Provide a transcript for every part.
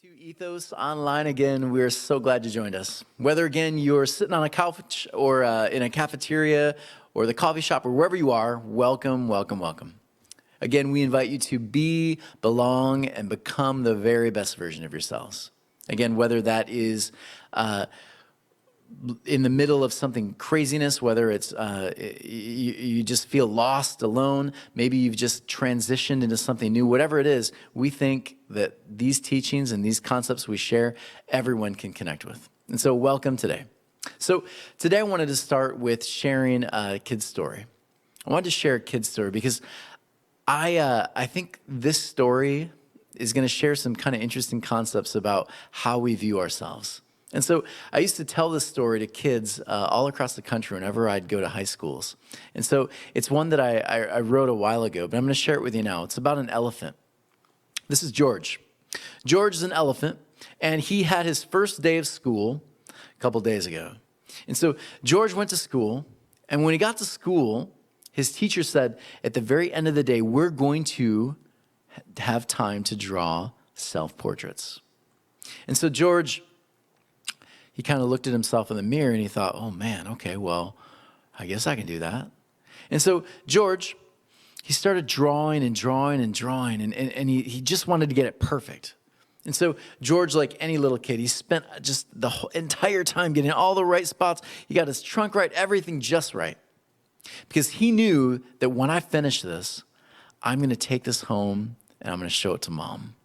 To Ethos Online again. We're so glad you joined us. Whether again you're sitting on a couch or in a cafeteria or the coffee shop or wherever you are, welcome, welcome, welcome. Again, we invite you to be, belong, and become the very best version of yourselves. Again, whether that is in the middle of something craziness, whether it's you just feel lost, alone, maybe you've just transitioned into something new, whatever it is, we think that these teachings and these concepts we share, everyone can connect with. And so welcome today. So today I wanted to start with sharing a kid's story. I wanted to share a kid's story because I think this story is going to share some kind of interesting concepts about how we view ourselves. And so I used to tell this story to kids all across the country whenever I'd go to high schools. And so it's one that I wrote a while ago, but I'm going to share it with you now. It's about an elephant. This is George. George is an elephant, and he had his first day of school a couple days ago. And so George went to school, and when he got to school, his teacher said, at the very end of the day, we're going to have time to draw self-portraits. And so George, he kind of looked at himself in the mirror and he thought, oh man, okay, well, I guess I can do that. And so George, he started drawing and drawing and drawing, and he just wanted to get it perfect. And so George, like any little kid, he spent just the whole entire time getting all the right spots. He got his trunk right, everything just right. Because he knew that when I finish this, I'm going to take this home and I'm going to show it to Mom.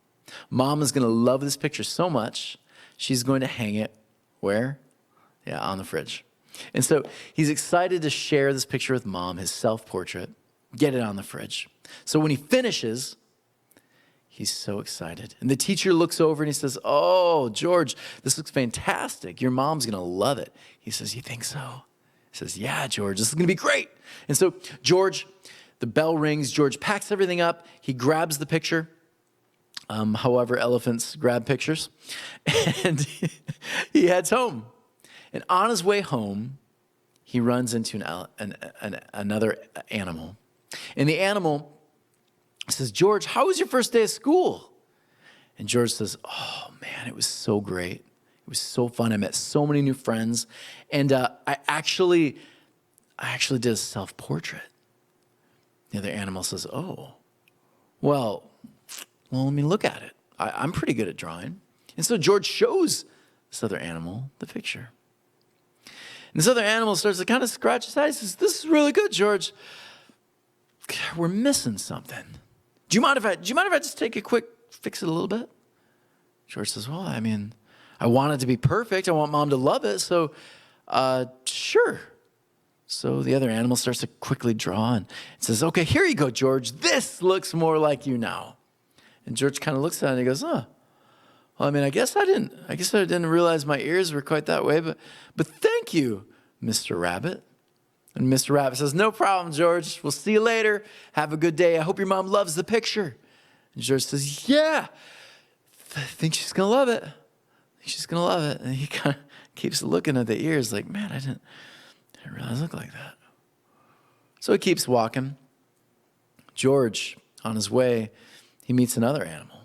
Mom is going to love this picture so much, she's going to hang it where? Yeah, on the fridge. And so he's excited to share this picture with Mom, his self-portrait, get it on the fridge. So when he finishes, he's so excited. And the teacher looks over and he says, oh, George, this looks fantastic. Your mom's going to love it. He says, you think so? He says, yeah, George, this is going to be great. And so George, the bell rings. George packs everything up. He grabs the picture. However, elephants grab pictures, and he heads home. And on his way home, he runs into another animal. And the animal says, George, how was your first day of school? And George says, oh, man, it was so great. It was so fun. I met so many new friends. And I actually did a self-portrait. The other animal says, oh, well, let me look at it. I'm pretty good at drawing. And so George shows this other animal the picture. And this other animal starts to kind of scratch his head. He says, this is really good, George. We're missing something. Do you mind if I just take a quick fix it a little bit? George says, well, I mean, I want it to be perfect. I want Mom to love it. So, sure. So the other animal starts to quickly draw and says, okay, here you go, George. This looks more like you now. And George kind of looks at it and he goes, well, I mean, I guess I didn't realize my ears were quite that way, but thank you, Mr. Rabbit. And Mr. Rabbit says, no problem, George. We'll see you later. Have a good day. I hope your mom loves the picture. And George says, yeah, I think she's going to love it. She's going to love it. And he kind of keeps looking at the ears like, man, I didn't realize it looked like that. So he keeps walking. George, on his way, he meets another animal.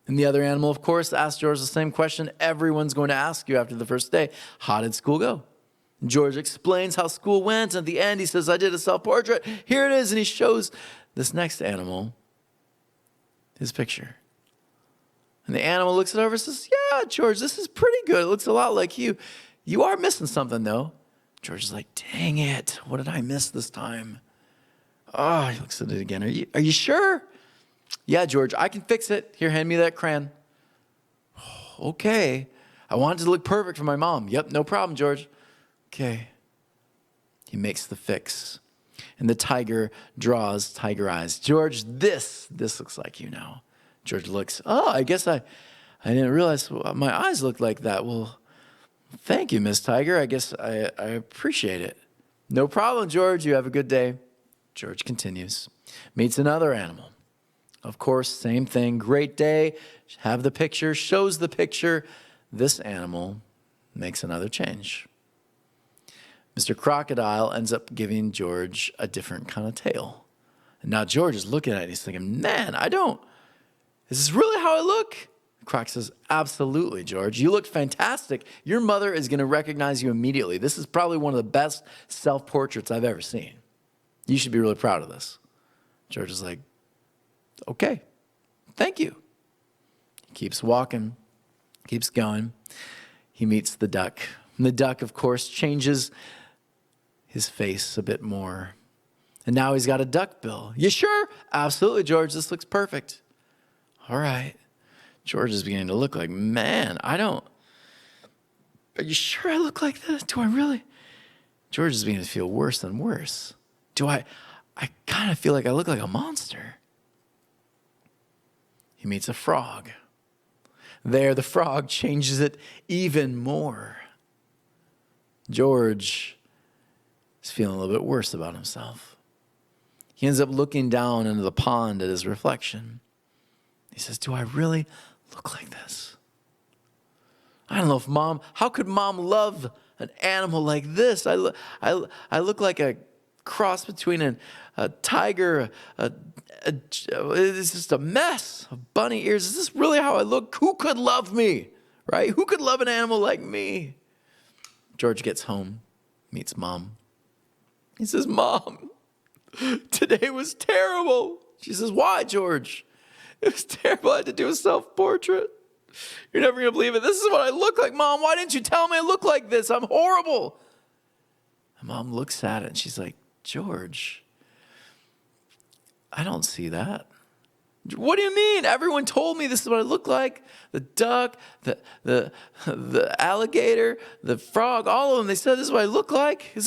And the other animal, of course, asks George the same question everyone's going to ask you after the first day. How did school go? And George explains how school went. And at the end, he says, I did a self-portrait. Here it is. And he shows this next animal his picture. And the animal looks it over and says, yeah, George, this is pretty good. It looks a lot like you. You are missing something, though. George is like, dang it. What did I miss this time? Oh, he looks at it again. Are you sure? Yeah, George, I can fix it. Here, hand me that crayon. Okay. I want it to look perfect for my mom. Yep, no problem, George. Okay. He makes the fix. And the tiger draws tiger eyes. George, this looks like you now. George looks, oh, I guess I didn't realize my eyes looked like that. Well, thank you, Miss Tiger. I guess I appreciate it. No problem, George. You have a good day. George continues. Meets another animal. Of course, same thing. Great day. Have the picture. Shows the picture. This animal makes another change. Mr. Crocodile ends up giving George a different kind of tail. And now George is looking at it. He's thinking, man, is this really how I look? Croc says, absolutely, George. You look fantastic. Your mother is going to recognize you immediately. This is probably one of the best self-portraits I've ever seen. You should be really proud of this. George is like, okay, thank you. He keeps walking, keeps going. He meets the duck. And the duck, of course, changes his face a bit more. And now he's got a duck bill. You sure? Absolutely, George. This looks perfect. All right. George is beginning to look like, man, are you sure I look like this? Do I really? George is beginning to feel worse and worse. I kind of feel like I look like a monster. He meets a frog. There, the frog changes it even more. George is feeling a little bit worse about himself. He ends up looking down into the pond at his reflection. He says, do I really look like this? I don't know if how could mom love an animal like this? I look like a cross between a tiger, it's just a mess of bunny ears. Is this really how I look? Who could love me, right? Who could love an animal like me? George gets home, meets mom. He says, Mom, today was terrible. She says, why, George? It was terrible. I had to do a self-portrait. You're never going to believe it. This is what I look like, Mom. Why didn't you tell me I look like this? I'm horrible. And Mom looks at it and she's like, George, I don't see that. What do you mean? Everyone told me this is what I look like. The duck, the alligator, the frog, all of them, they said this is what I look like.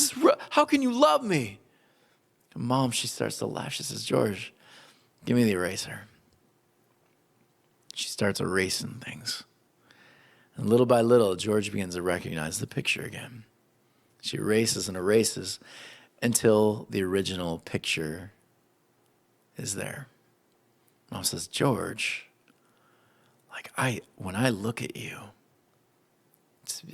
How can you love me? And Mom, she starts to laugh. She says, George, give me the eraser. She starts erasing things. And little by little, George begins to recognize the picture again. She erases and erases until the original picture is there. Mom says, George, when I look at you,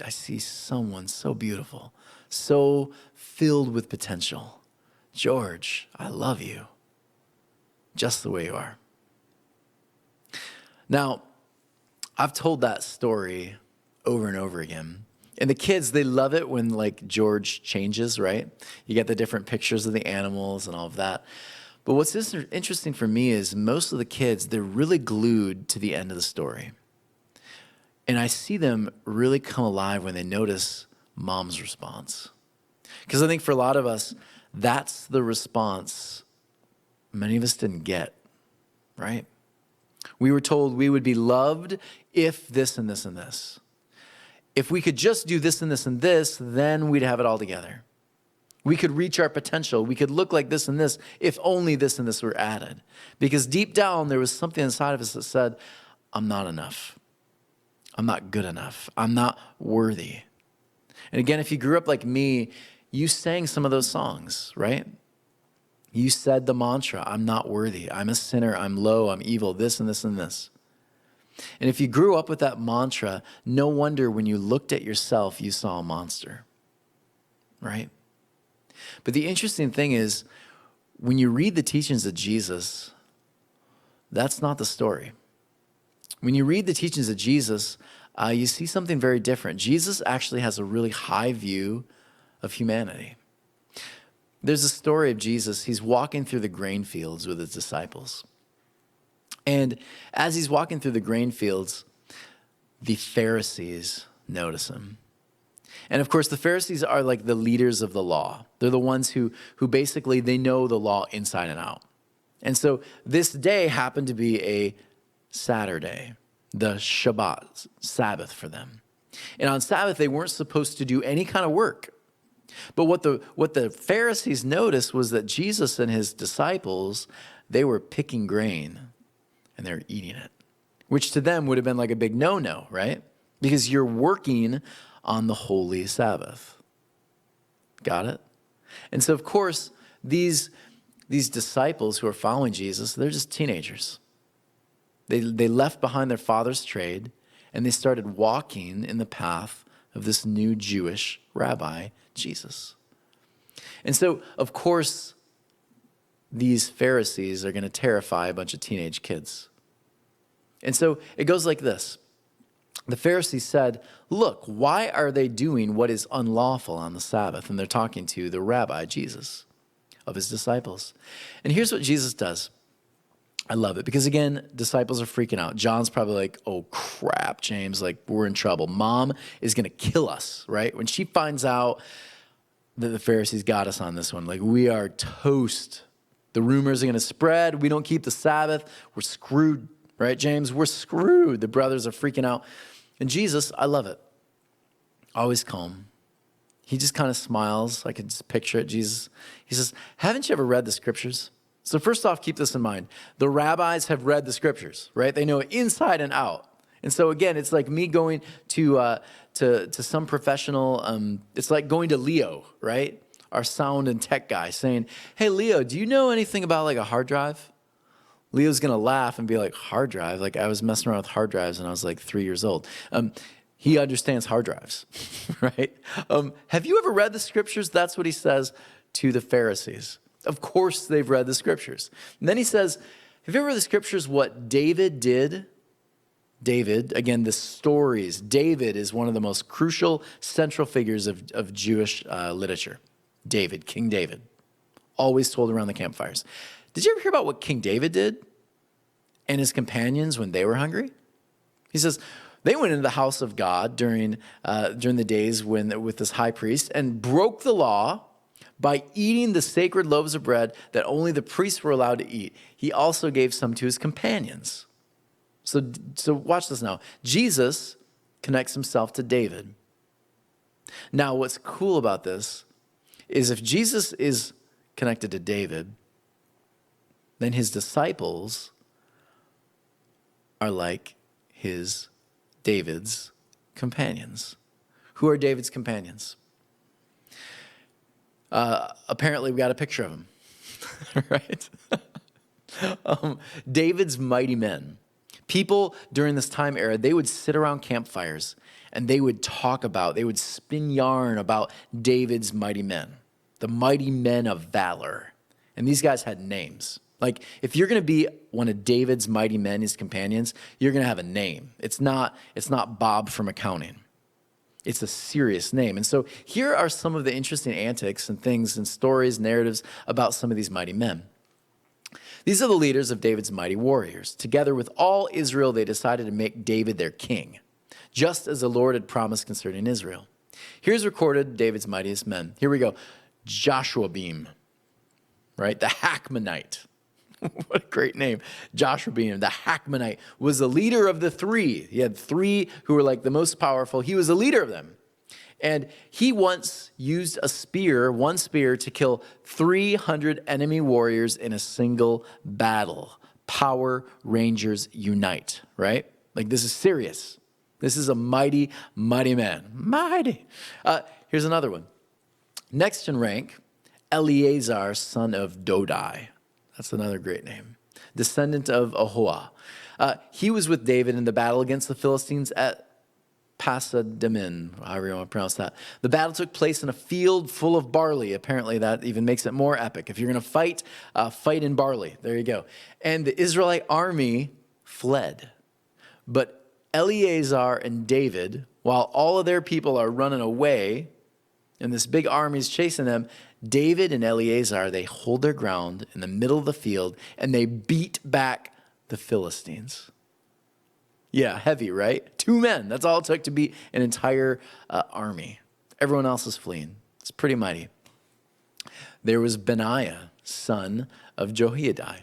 I see someone so beautiful, so filled with potential. George, I love you just the way you are. Now, I've told that story over and over again. And the kids, they love it when George changes, right? You get the different pictures of the animals and all of that. But what's interesting for me is most of the kids, they're really glued to the end of the story. And I see them really come alive when they notice mom's response. Because I think for a lot of us, that's the response many of us didn't get, right? We were told we would be loved if this and this and this. If we could just do this and this and this, then we'd have it all together. We could reach our potential. We could look like this and this if only this and this were added. Because deep down, there was something inside of us that said, I'm not enough. I'm not good enough. I'm not worthy. And again, if you grew up like me, you sang some of those songs, right? You said the mantra, I'm not worthy. I'm a sinner. I'm low. I'm evil. This and this and this. And if you grew up with that mantra, no wonder when you looked at yourself, you saw a monster, right? But the interesting thing is, when you read the teachings of Jesus, that's not the story. When you read the teachings of Jesus, you see something very different. Jesus actually has a really high view of humanity. There's a story of Jesus. He's walking through the grain fields with his disciples. And as he's walking through the grain fields, the Pharisees notice him. And of course, the Pharisees are like the leaders of the law. They're the ones who basically, they know the law inside and out. And so this day happened to be a Saturday, the Shabbat, Sabbath for them. And on Sabbath, they weren't supposed to do any kind of work. But what the Pharisees noticed was that Jesus and his disciples, they were picking grain and they're eating it, which to them would have been like a big no-no, right? Because you're working on the holy Sabbath. Got it? And so, of course, these disciples who are following Jesus, they're just teenagers. They left behind their father's trade and they started walking in the path of this new Jewish rabbi, Jesus. And so, of course, these Pharisees are going to terrify a bunch of teenage kids. And so it goes like this. The Pharisees said, look, why are they doing what is unlawful on the Sabbath? And they're talking to the rabbi, Jesus, of his disciples. And here's what Jesus does. I love it because, again, disciples are freaking out. John's probably like, oh, crap, James, like, we're in trouble. Mom is going to kill us, right? When she finds out that the Pharisees got us on this one, like, we are toast. The rumors are going to spread. We don't keep the Sabbath. We're screwed, right, James? We're screwed. The brothers are freaking out. And Jesus, I love it, always calm. He just kind of smiles. I can just picture it, Jesus. He says, haven't you ever read the scriptures? So first off, keep this in mind. The rabbis have read the scriptures, right? They know it inside and out. And so again, it's like me going to some professional, it's like going to Leo, right? Our sound and tech guy saying, hey, Leo, do you know anything about like a hard drive? Leo's going to laugh and be like, hard drive? Like I was messing around with hard drives when I was like 3 years old. He understands hard drives, right? Have you ever read the scriptures? That's what he says to the Pharisees. Of course they've read the scriptures. And then he says, have you ever read the scriptures what David did? David, again, the stories. David is one of the most crucial central figures of Jewish literature. David, King David, always told around the campfires. Did you ever hear about what King David did and his companions when they were hungry? He says, they went into the house of God during the days with this high priest and broke the law by eating the sacred loaves of bread that only the priests were allowed to eat. He also gave some to his companions. So watch this now. Jesus connects himself to David. Now, what's cool about this is if Jesus is connected to David, then his disciples are like David's companions. Who are David's companions? Apparently, we got a picture of him, right? David's mighty men. People during this time era, they would sit around campfires and they would they would spin yarn about David's mighty men, the mighty men of valor. And these guys had names. Like, if you're going to be one of David's mighty men, his companions, you're going to have a name. It's not Bob from accounting. It's a serious name. And so here are some of the interesting antics and things and stories, narratives about some of these mighty men. These are the leaders of David's mighty warriors. Together with all Israel, they decided to make David their king, just as the Lord had promised concerning Israel. Here's recorded David's mightiest men. Here we go. Joshua Beam, right? The Hackmanite. What a great name. Joshua Beam, the Hackmanite, was the leader of the three. He had three who were like the most powerful. He was the leader of them. And he once used one spear, to kill 300 enemy warriors in a single battle. Power Rangers unite, right? Like, this is serious. This is a mighty, mighty man. Mighty. Here's another one. Next in rank, Eleazar, son of Dodai. That's another great name. Descendant of Ahoah. He was with David in the battle against the Philistines at Pasadimim, however you want to pronounce that. The battle took place in a field full of barley. Apparently that even makes it more epic. If you're going to fight, fight in barley. There you go. And the Israelite army fled. But Eleazar and David, while all of their people are running away and this big army is chasing them, David and Eleazar, they hold their ground in the middle of the field and they beat back the Philistines. Yeah, heavy, right? 2 men. That's all it took to beat an entire army. Everyone else is fleeing. It's pretty mighty. There was Benaiah, son of Jehoiada,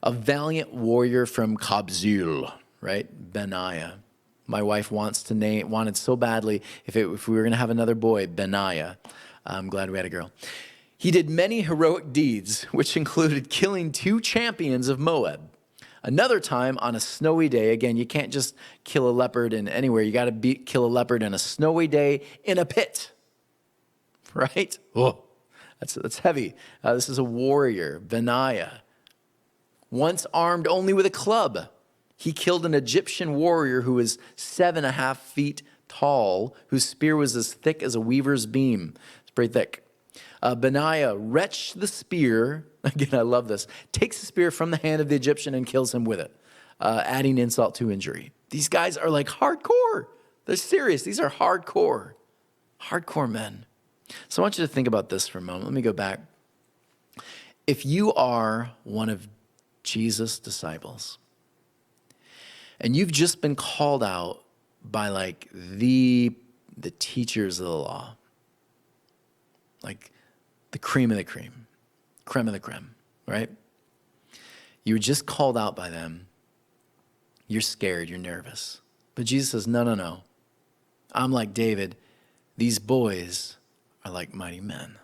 a valiant warrior from Kabzeel, right? Benaiah. My wife wanted so badly if we were going to have another boy, Benaiah. I'm glad we had a girl. He did many heroic deeds, which included killing 2 champions of Moab. Another time on a snowy day, again, you can't just kill a leopard in anywhere. You got to kill a leopard on a snowy day in a pit, right? Oh, that's heavy. This is a warrior, Benaiah. Once armed only with a club, he killed an Egyptian warrior who was 7.5 feet tall, whose spear was as thick as a weaver's beam. It's pretty thick. Benaiah wrenched the spear, again, I love this, takes the spear from the hand of the Egyptian and kills him with it, adding insult to injury. These guys are like hardcore. They're serious. These are hardcore men. So I want you to think about this for a moment. Let me go back. If you are one of Jesus' disciples and you've just been called out by like the teachers of the law, like the cream of the cream of the creme, right? You were just called out by them. You're scared, you're nervous. But Jesus says, no. I'm like David. These boys are like mighty men.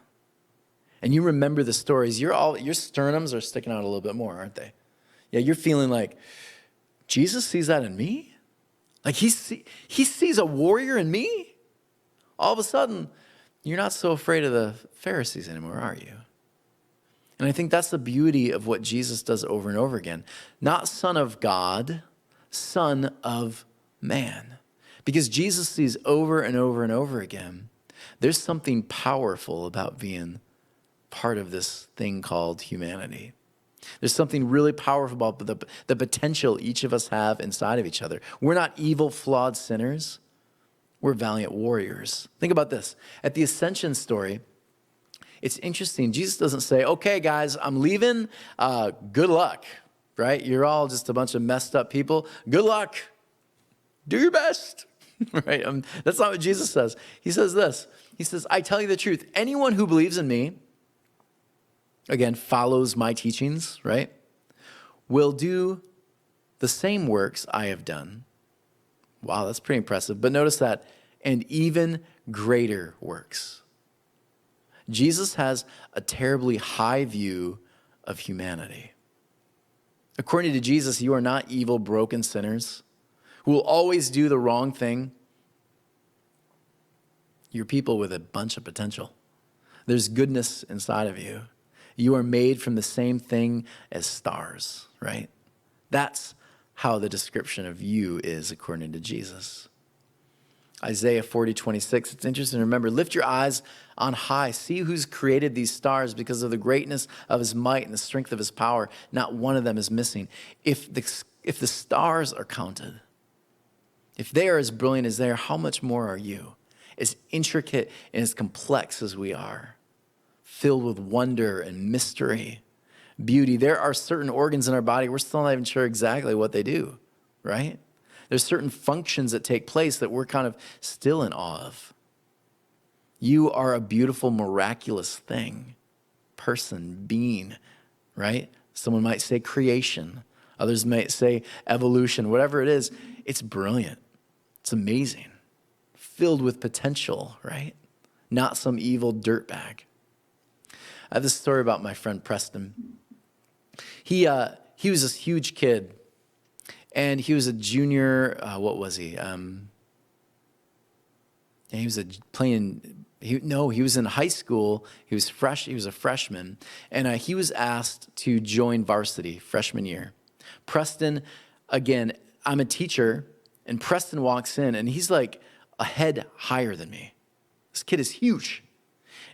And you remember the stories. Your sternums are sticking out a little bit more, aren't they? Yeah, you're feeling like, Jesus sees that in me? Like he sees a warrior in me? All of a sudden, you're not so afraid of the Pharisees anymore, are you? And I think that's the beauty of what Jesus does over and over again. Not Son of God, Son of Man. Because Jesus sees over and over and over again, there's something powerful about being part of this thing called humanity. There's something really powerful about the potential each of us have inside of each other. We're not evil, flawed sinners. We're valiant warriors. Think about this. At the ascension story, it's interesting. Jesus doesn't say, okay, guys, I'm leaving. Good luck, right? You're all just a bunch of messed up people. Good luck. Do your best, right? That's not what Jesus says. He says this. He says, I tell you the truth. Anyone who believes in me, again, follows my teachings, right, will do the same works I have done. Wow, that's pretty impressive. But notice that, and even greater works. Jesus has a terribly high view of humanity. According to Jesus, you are not evil, broken sinners who will always do the wrong thing. You're people with a bunch of potential. There's goodness inside of you. You are made from the same thing as stars, right? That's how the description of you is according to Jesus. Isaiah 40:26, it's interesting to remember, lift your eyes on high. See who's created these stars because of the greatness of his might and the strength of his power. Not one of them is missing. If the stars are counted, if they are as brilliant as they are, how much more are you? As intricate and as complex as we are, filled with wonder and mystery, beauty. There are certain organs in our body, we're still not even sure exactly what they do, right? There's certain functions that take place that we're kind of still in awe of. You are a beautiful, miraculous thing, person, being, right? Someone might say creation. Others might say evolution. Whatever it is, it's brilliant. It's amazing. Filled with potential, right? Not some evil dirtbag. I have this story about my friend Preston. He was this huge kid. And he was a junior, what was he? He was he was in high school. He was a freshman. And he was asked to join varsity freshman year. Preston, again, I'm a teacher, and Preston walks in, and he's like a head higher than me. This kid is huge.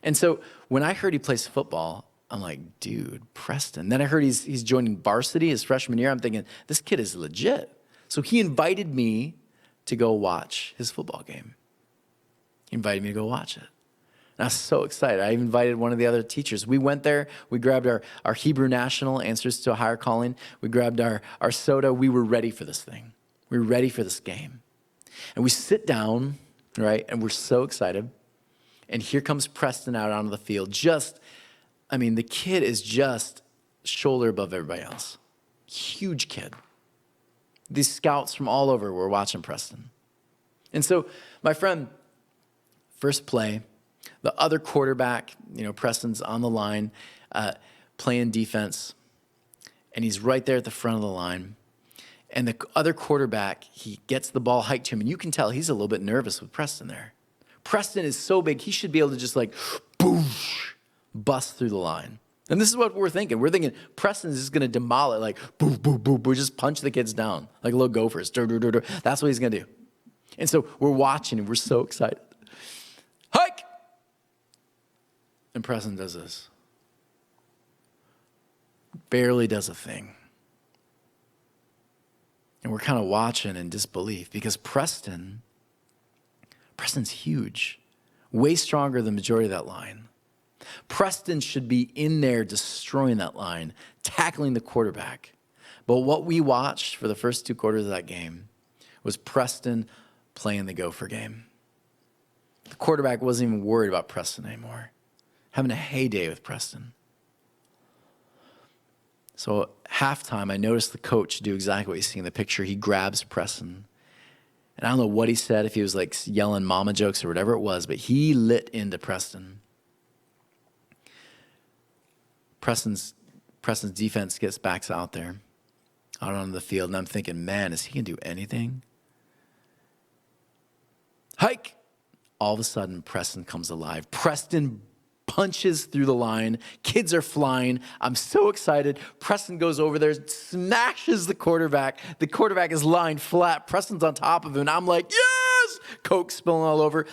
And so when I heard he plays football, I'm like, dude, Preston. Then I heard he's joining varsity his freshman year. I'm thinking, this kid is legit. So he invited me to go watch his football game. He invited me to go watch it. And I was so excited. I even invited one of the other teachers. We went there. We grabbed our Hebrew National, Answers to a Higher Calling. We grabbed our soda. We were ready for this thing. We were ready for this game. And we sit down, right, and we're so excited. And here comes Preston out onto the field. The kid is just shoulder above everybody else. Huge kid. These scouts from all over were watching Preston. And so my friend, first play, the other quarterback, Preston's on the line, playing defense, and he's right there at the front of the line. And the other quarterback, he gets the ball hiked to him, and you can tell he's a little bit nervous with Preston there. Preston is so big, he should be able to just boosh, bust through the line. And this is what we're thinking. We're thinking Preston is just going to demolish, boo, boo, boo, boo, just punch the kids down like little gophers. That's what he's going to do. And so we're watching, and we're so excited. Hike! And Preston does this. Barely does a thing. And we're kind of watching in disbelief because Preston's huge, way stronger than the majority of that line. Preston should be in there destroying that line, tackling the quarterback. But what we watched for the first 2 quarters of that game was Preston playing the Gopher game. The quarterback wasn't even worried about Preston anymore, having a heyday with Preston. So halftime, I noticed the coach do exactly what you see in the picture. He grabs Preston. And I don't know what he said, if he was like yelling mama jokes or whatever it was, but he lit into Preston. Preston's defense gets back out there, out on the field, and I'm thinking, man, is he going to do anything? Hike! All of a sudden, Preston comes alive. Preston punches through the line. Kids are flying. I'm so excited. Preston goes over there, smashes the quarterback. The quarterback is lying flat. Preston's on top of him, and I'm like, yes! Coke spilling all over,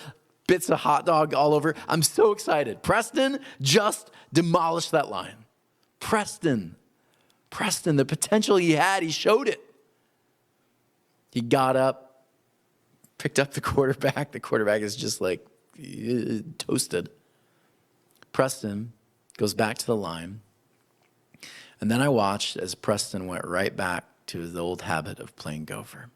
bits of hot dog all over. I'm so excited. Preston just demolished that line. Preston, the potential he had, he showed it. He got up, picked up the quarterback. The quarterback is just like toasted. Preston goes back to the line. And then I watched as Preston went right back to his old habit of playing Gopher.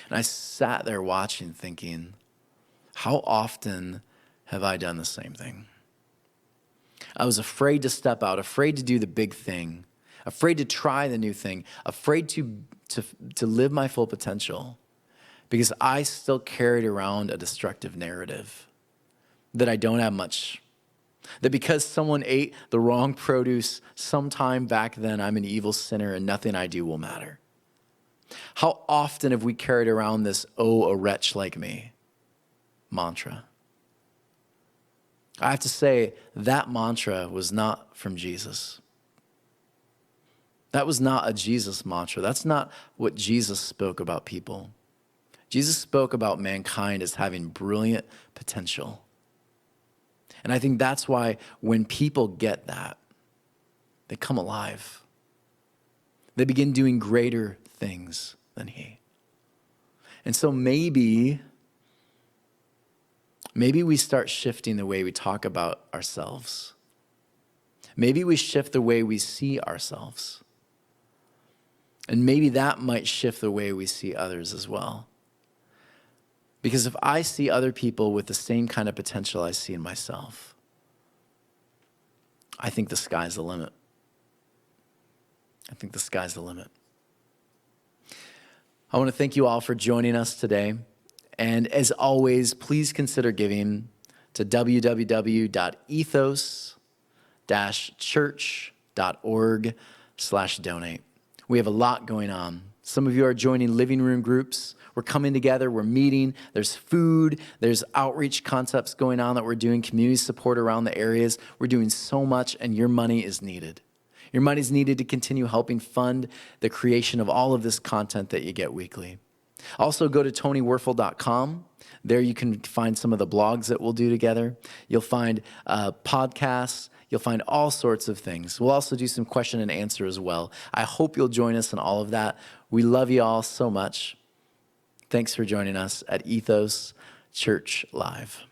And I sat there watching, thinking, how often have I done the same thing? I was afraid to step out, afraid to do the big thing, afraid to try the new thing, afraid to live my full potential because I still carried around a destructive narrative that I don't have much, that because someone ate the wrong produce sometime back then, I'm an evil sinner and nothing I do will matter. How often have we carried around this, oh, a wretch like me mantra? I have to say, that mantra was not from Jesus. That was not a Jesus mantra. That's not what Jesus spoke about people. Jesus spoke about mankind as having brilliant potential. And I think that's why when people get that, they come alive. They begin doing greater things than he. And so maybe we start shifting the way we talk about ourselves. Maybe we shift the way we see ourselves. And maybe that might shift the way we see others as well. Because if I see other people with the same kind of potential I see in myself, I think the sky's the limit. I think the sky's the limit. I want to thank you all for joining us today. And as always, please consider giving to www.ethos-church.org/donate. We have a lot going on. Some of you are joining living room groups. We're coming together, we're meeting, there's food, there's outreach concepts going on that we're doing, community support around the areas. We're doing so much, and your money is needed. Your money is needed to continue helping fund the creation of all of this content that you get weekly. Also, go to TonyWuerfel.com. There you can find some of the blogs that we'll do together. You'll find podcasts. You'll find all sorts of things. We'll also do some question and answer as well. I hope you'll join us in all of that. We love you all so much. Thanks for joining us at Ethos Church Live.